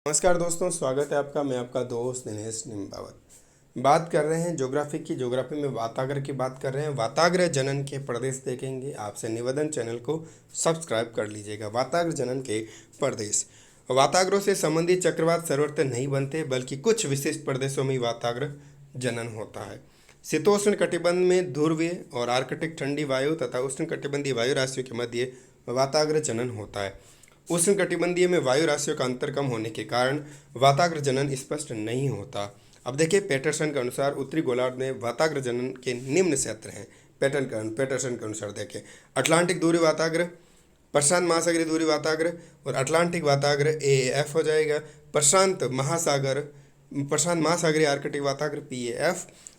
नमस्कार दोस्तों, स्वागत है आपका। मैं आपका दोस्त दिनेश निम्बावत। बात कर रहे हैं ज्योग्राफी की। ज्योग्राफी में वाताग्र की बात कर रहे हैं। वाताग्र जनन के प्रदेश देखेंगे। आपसे निवेदन, चैनल को सब्सक्राइब कर लीजिएगा। वाताग्र जनन के प्रदेश। वाताग्रों से संबंधित चक्रवात सर्वत्र नहीं बनते, बल्कि कुछ विशिष्ट प्रदेशों में वाताग्र जनन होता है। शीतोष्ण कटिबंध में ध्रुवीय और आर्कटिक ठंडी वायु तथा उष्ण कटिबंधीय वायु राशियों के मध्य वाताग्र जनन होता है। उष्णकटिबंधीय में वायु राशियों का अंतर कम होने के कारण वाताग्र जनन स्पष्ट नहीं होता। अब देखिए, पैटरसन के अनुसार उत्तरी गोलार्ध में वाताग्र जनन के निम्न क्षेत्र हैं। पैटरसन के अनुसार देखें, अटलांटिक दूरी वाताग्र, प्रशांत महासागरीय दूरी वाताग्र और अटलांटिक वाताग्र AAF हो जाएगा। प्रशांत महासागरीय आर्कटिक वाताग्र PAF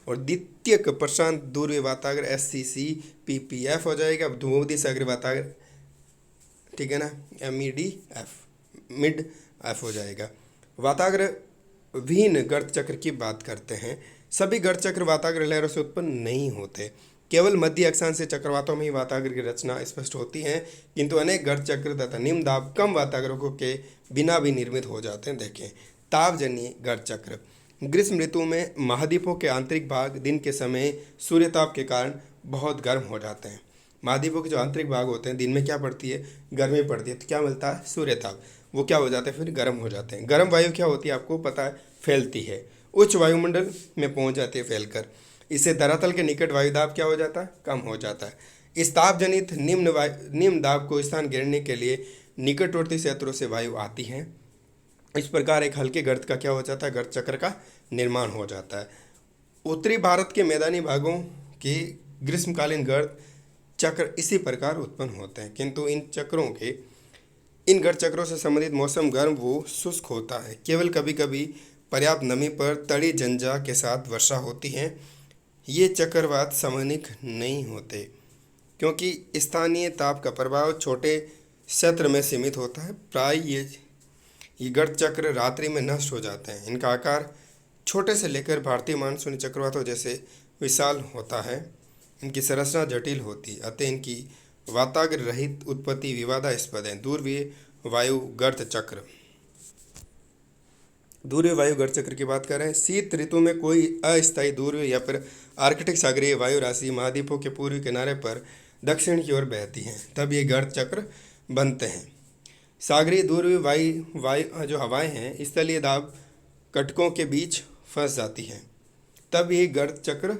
और द्वितीयक प्रशांत दूरी वाताग्र SCC PPF हो जाएगा। भूमध्य सागरीय वाताग्र, ठीक है ना, मिड एफ हो जाएगा। वाताग्र विहीन गर्त चक्र की बात करते हैं। सभी गर्त चक्र वाताग्र लहरों से उत्पन्न नहीं होते। केवल मध्य अक्षांश से चक्रवातों में ही वाताग्र की रचना स्पष्ट होती है, किंतु अनेक गर्त चक्र तथा निम्न दाब कम वाताग्रों के बिना भी निर्मित हो जाते हैं। देखें, तापजन्य गर्त चक्र। ग्रीष्म ऋतु में महाद्वीपों के आंतरिक भाग दिन के समय सूर्यताप के कारण बहुत गर्म हो जाते हैं। महाद्वीपों के जो आंतरिक भाग होते हैं, दिन में क्या पड़ती है, गर्मी पड़ती है, तो क्या मिलता है, सूर्यताप। वो क्या हो जाते हैं, फिर गर्म हो जाते हैं। गर्म वायु क्या होती है, आपको पता है, फैलती है, उच्च वायुमंडल में पहुंच जाती है फैलकर। इससे धरातल के निकट वायुदाब क्या हो जाता है, कम हो जाता है। इस ताप जनित निम्न दाब को स्थान घेरने के लिए निकटवर्ती क्षेत्रों से वायु आती है। इस प्रकार एक हल्के गर्त का क्या हो जाता है, गर्त चक्र का निर्माण हो जाता है। उत्तरी भारत के मैदानी भागों के ग्रीष्मकालीन गर्त चक्र इसी प्रकार उत्पन्न होते हैं, किंतु इन गर्त चक्रों से संबंधित मौसम गर्म व शुष्क होता है। केवल कभी कभी पर्याप्त नमी पर तड़ी जंजा के साथ वर्षा होती है। ये चक्रवात सामान्यिक नहीं होते, क्योंकि स्थानीय ताप का प्रभाव छोटे क्षेत्र में सीमित होता है। प्राय ये गर्त चक्र रात्रि में नष्ट हो जाते हैं। इनका आकार छोटे से लेकर भारतीय मानसूनी चक्रवातों जैसे विशाल होता है। इनकी संरचना जटिल होती, अतः इनकी वाताग्र रहित उत्पत्ति विवादास्पद है। ध्रुवीय वायु गर्त चक्र। ध्रुवीय वायु गर्त चक्र की बात करें, शीत ऋतु में कोई अस्थायी ध्रुवीय या फिर आर्कटिक सागरीय वायु राशि महाद्वीपों के पूर्वी किनारे पर दक्षिण की ओर बहती हैं, तब ये गर्त चक्र बनते हैं। सागरीय ध्रुवीय वायु जो हवाएं हैं, स्थलीय दाब कटकों के बीच फंस जाती हैं, तब ये गर्त चक्र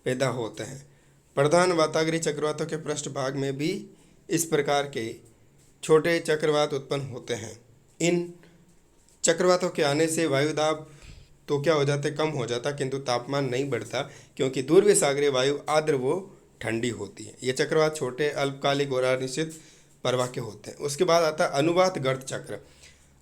पैदा होते हैं। प्रधान वाताग्रीय चक्रवातों के पृष्ठभाग में भी इस प्रकार के छोटे चक्रवात उत्पन्न होते हैं। इन चक्रवातों के आने से वायुदाब तो क्या हो जाते, कम हो जाता, किंतु तापमान नहीं बढ़ता, क्योंकि ध्रुवीय सागरीय वायु आर्द्र व ठंडी होती है। ये चक्रवात छोटे, अल्पकालिक और अनिश्चित प्रवाह के होते हैं। उसके बाद आता है अनुवात गर्त चक्र।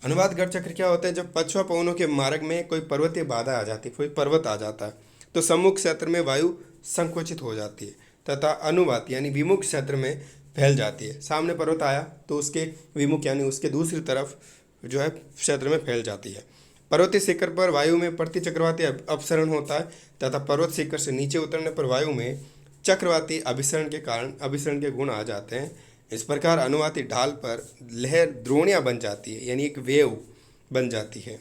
अनुवात गर्त चक्र क्या होता है, जब पछुआ पवनों के मार्ग में कोई पर्वतीय बाधा आ जाती है, कोई पर्वत आ जाता है, तो सम्मुख क्षेत्र में वायु संकुचित हो जाती है तथा अनुवात यानी विमुख क्षेत्र में फैल जाती है। सामने पर्वत आया तो उसके विमुख यानी उसके दूसरी तरफ जो है क्षेत्र में फैल जाती है। पर्वतीय शिखर पर वायु में प्रति चक्रवाती अपसरण होता है तथा पर्वत शिखर से नीचे उतरने पर वायु में चक्रवाती अभिसरण के कारण अभिसरण के गुण आ जाते हैं। इस प्रकार अनुवाती ढाल पर लहर द्रोणियाँ बन जाती है, यानी एक वेव बन जाती है,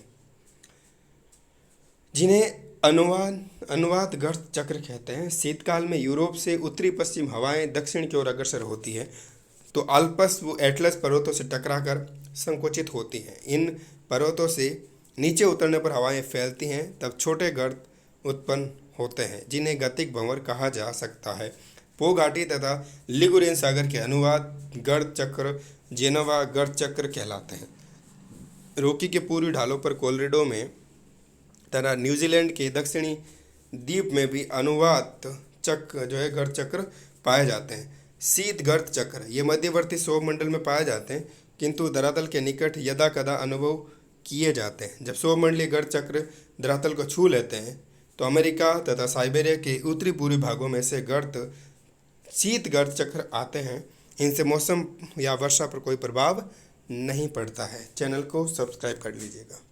जिन्हें अनुवात गर्त चक्र कहते हैं। शीतकाल में यूरोप से उत्तरी पश्चिम हवाएं दक्षिण की ओर अग्रसर होती है, तो आल्प्स व एटलस पर्वतों से टकराकर संकुचित होती हैं। इन पर्वतों से नीचे उतरने पर हवाएं फैलती हैं, तब छोटे गर्त उत्पन्न होते हैं, जिन्हें गतिक भंवर कहा जा सकता है। पो घाटी तथा लिगुरियन सागर के अनुवात गर्त चक्र जेनोवा गर्त चक्र कहलाते हैं। रोकी के पूर्वी ढालों पर कोलोराडो में तथा न्यूजीलैंड के दक्षिणी द्वीप में भी अनुवात चक्र जो है गर्त चक्र पाए जाते हैं। शीत गर्त चक्र ये मध्यवर्ती सौरमंडल में पाए जाते हैं, किंतु धरातल के निकट यदा कदा अनुभव किए जाते हैं। जब सौरमंडलीय गर्त चक्र धरातल को छू लेते हैं, तो अमेरिका तथा साइबेरिया के उत्तरी पूर्वी भागों में से शीत गर्त चक्र आते हैं। इनसे मौसम या वर्षा पर कोई प्रभाव नहीं पड़ता है। चैनल को सब्सक्राइब कर लीजिएगा।